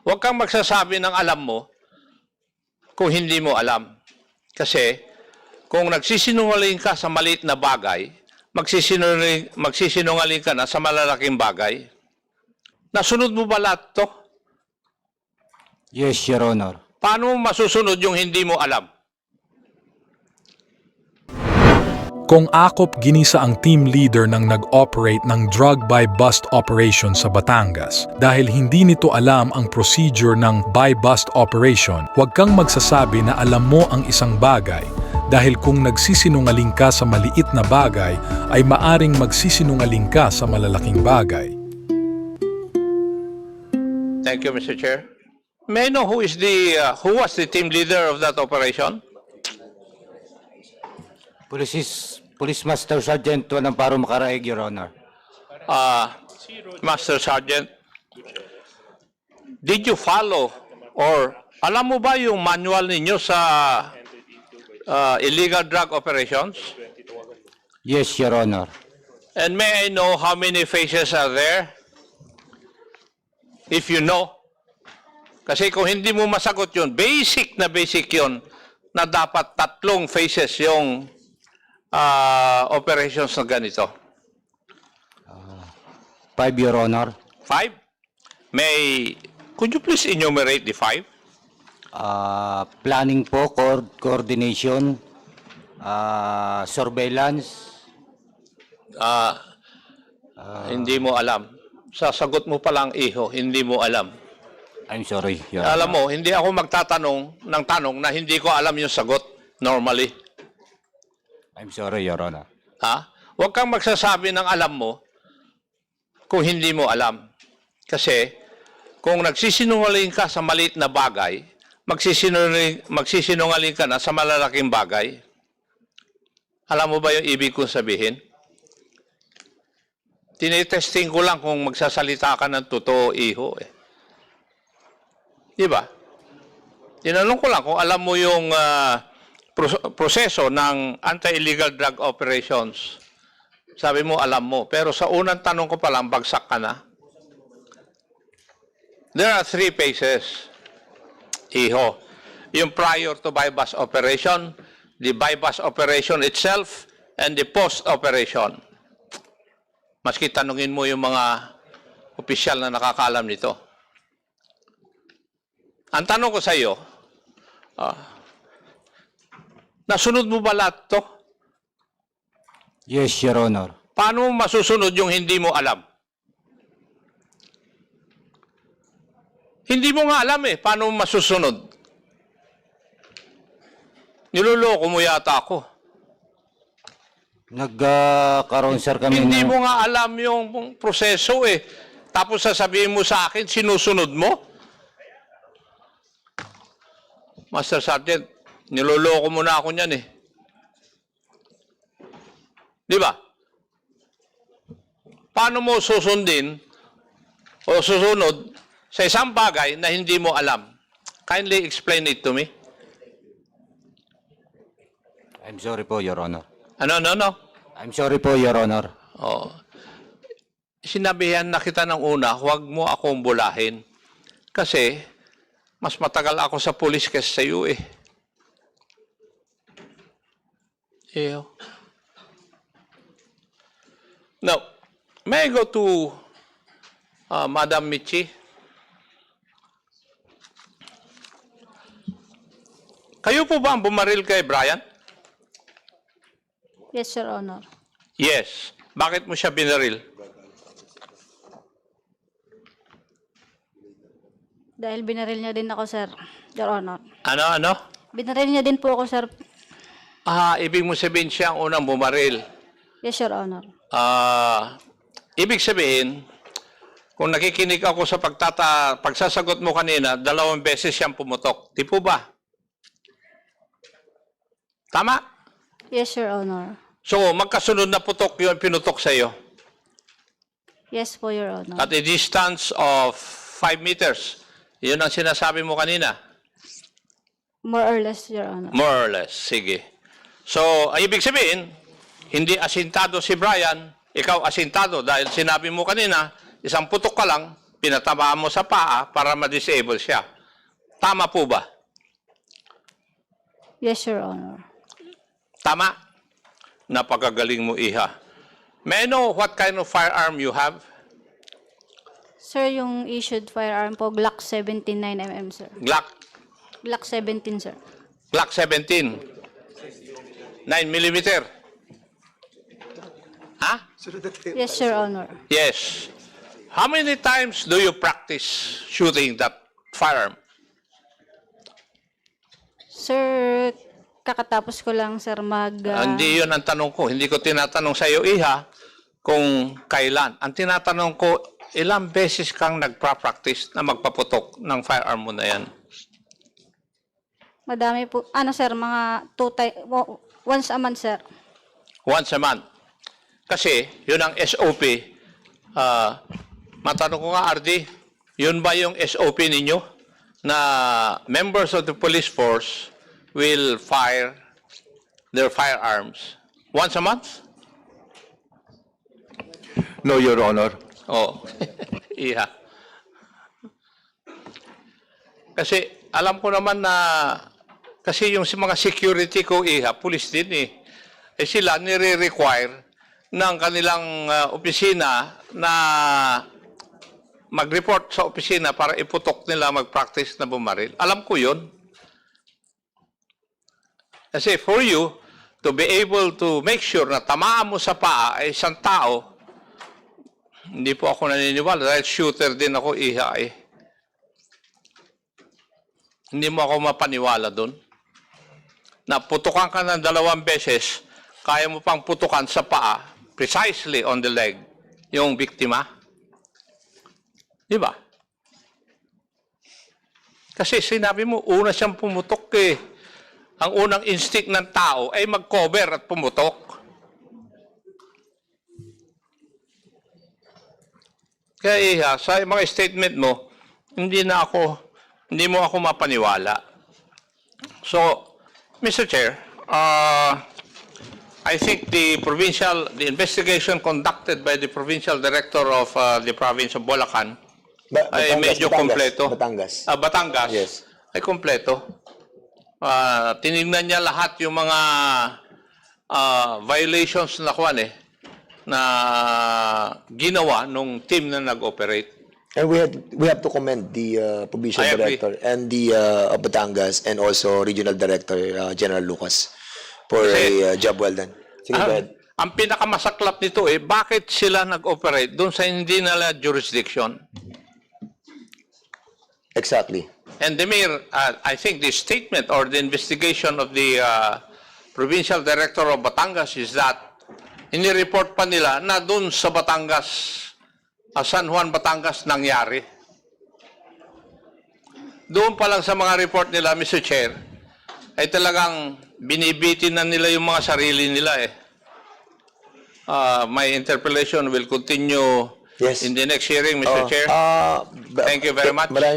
Huwag kang magsasabi ng alam mo kung hindi mo alam. Kasi kung nagsisinungaling ka sa maliit na bagay, magsisinungaling ka na sa malalaking bagay. Nasunod mo ba lahat to? Yes, Your Honor. Paano mo masusunod yung hindi mo alam? Kung akop ginisa ang team leader ng nag-operate ng drug buy-bust operation sa Batangas dahil hindi nito alam ang procedure ng buy-bust operation, huwag kang magsasabi na alam mo ang isang bagay dahil kung nagsisinungaling ka sa maliit na bagay ay maaring magsisinungaling ka sa malalaking bagay. Thank you, Mr. Chair. May I know who was the team leader of that operation? Police Master Sergeant Juan Amparo Macaraig, Your Honor. Master Sergeant, did you follow or alam mo ba yung manual ninyo sa illegal drug operations? Yes, Your Honor. And may I know how many phases are there? If you know. Kasi kung hindi mo masagot yun, basic yun na dapat 3 phases yung operations na ganito. 5, Your Honor. 5? Could you please enumerate the 5? Planning po, coordination, surveillance. Hindi mo alam. Sasagot mo palang iho, hindi mo alam. I'm sorry, Your Honor. Alam mo, hindi ako magtatanong ng tanong na hindi ko alam yung sagot normally. I'm sorry, Your Honor. Ha? Huwag kang magsasabi ng alam mo kung hindi mo alam. Kasi kung nagsisinungaling ka sa maliit na bagay, magsisinungaling ka na sa malalaking bagay. Alam mo ba yung ibig kong sabihin? Tinitesting ko lang kung magsasalita ka ng totoo, iho eh. Di ba? Tinanong ko lang kung alam mo yung proseso ng anti-illegal drug operations. Sabi mo, alam mo. Pero sa unang tanong ko pa lang, bagsak ka na. There are 3 phases. Iho. Yung prior to buy-bust operation, the buy-bust operation itself, and the post-operation. Maski tanungin mo yung mga opisyal na nakakaalam nito. Ang tanong ko sa iyo, nasunod mo ba lahat to? Yes, Your Honor. Paano mo masusunod yung hindi mo alam? Hindi mo nga alam eh. Paano mo masusunod? Niloloko mo yata ako. Nagkaroon, sir, kami Hindi ng- mo nga alam yung proseso eh. Tapos sasabihin mo sa akin, sinusunod mo? Master Sergeant, niloloko mo na ako niyan eh. Di ba? Paano mo susundin o susunod sa isang bagay na hindi mo alam? Kindly explain it to me. I'm sorry po, Your Honor. Ano? I'm sorry po, Your Honor. Oh. Sinabihan na kita ng una, huwag mo akong bulahin. Kasi, mas matagal ako sa pulis kaysa sa iyo eh. Ew. Now, may I go to Madam Michi? Kayo po ba ang bumaril kay Brian? Yes, Your Honor. Yes. Bakit mo siya binaril? Dahil binaril niya din ako, sir. Your Honor. Ano? Binaril niya din po ako, sir. Ibig mo sabihin siya ang unang bumaril. Yes, Your Honor. Ibig sabihin, kung nakikinig ako sa pagsasagot mo kanina, 2 beses siyang pumutok. Di po ba? Tama? Yes, Your Honor. So, magkasunod na putok yung pinutok sa iyo. Yes po, Your Honor. At a distance of 5 meters. Yun ang sinasabi mo kanina. More or less, Your Honor. More or less. Sige. So, ibig sabihin, hindi asintado si Brian, ikaw asintado dahil sinabi mo kanina, isang putok ka lang, pinatamaan mo sa paa para ma-disable siya. Tama po ba? Yes, Your Honor. Tama? Napakagaling mo, Iha. May I know what kind of firearm you have? Sir, yung issued firearm po, Glock 17 9mm, sir. Glock Glock 17, sir. 17. 9mm. Ha? Yes, Your Honor. Yes. How many times do you practice shooting that firearm? Sir, kakatapos ko lang, sir, Hindi yun ang tanong ko. Hindi ko tinatanong sa iyo, Iha, kung kailan. Ang tinatanong ko, ilang beses kang nagpa-practice na magpaputok ng firearm mo na yan? madami po. Ano, sir, mga once a month, sir. Once a month. Kasi, yun ang SOP. Matanong ko nga, RD, yun ba yung SOP ninyo? Na members of the police force will fire their firearms once a month? No, Your Honor. Oh, iya. Kasi alam ko naman na kasi yung mga security ko, police din eh. Eh sila nire-require ng kanilang opisina na mag-report sa opisina para iputok nila mag-practice na bumaril. Alam ko yun. Kasi for you to be able to make sure na tamaan mo sa paa ay isang tao, hindi po ako naniniwala dahil shooter din ako, Iha eh. Hindi mo ako mapaniwala doon. Na putukan ka ng 2 beses, kaya mo pang putukan sa paa, precisely on the leg, yung biktima. Di ba? Kasi sinabi mo, una siyang pumutok eh. Ang unang instinct ng tao ay mag-cover at pumutok. Kaya Iha, sa mga statement mo, hindi mo ako mapaniwala. So, Mr. Chair, I think the investigation conducted by the provincial director of the province of Bulacan ay medyo kompleto. Batangas. Batangas. Yes. Ay kompleto. Tinignan niya lahat yung mga violations na na ginawa nung team na nag-operate. And we have to commend the provincial I agree. director and the of Batangas and also regional director General Lucas for Kasi, a job well done. Sige, go ahead. Ang pinakamasaklap nito bakit sila nag-operate doon sa hindi nila jurisdiction? Exactly. And the mere, I think the statement or the investigation of the provincial director of Batangas is that inireport pa nila na doon sa Batangas, San Juan, Batangas nangyari. Doon pa lang sa mga report nila, Mr. Chair, ay talagang binibitin na nila yung mga sarili nila eh. My interpellation will continue Yes. in the next hearing, Mr. Chair. Thank you very much. Maraming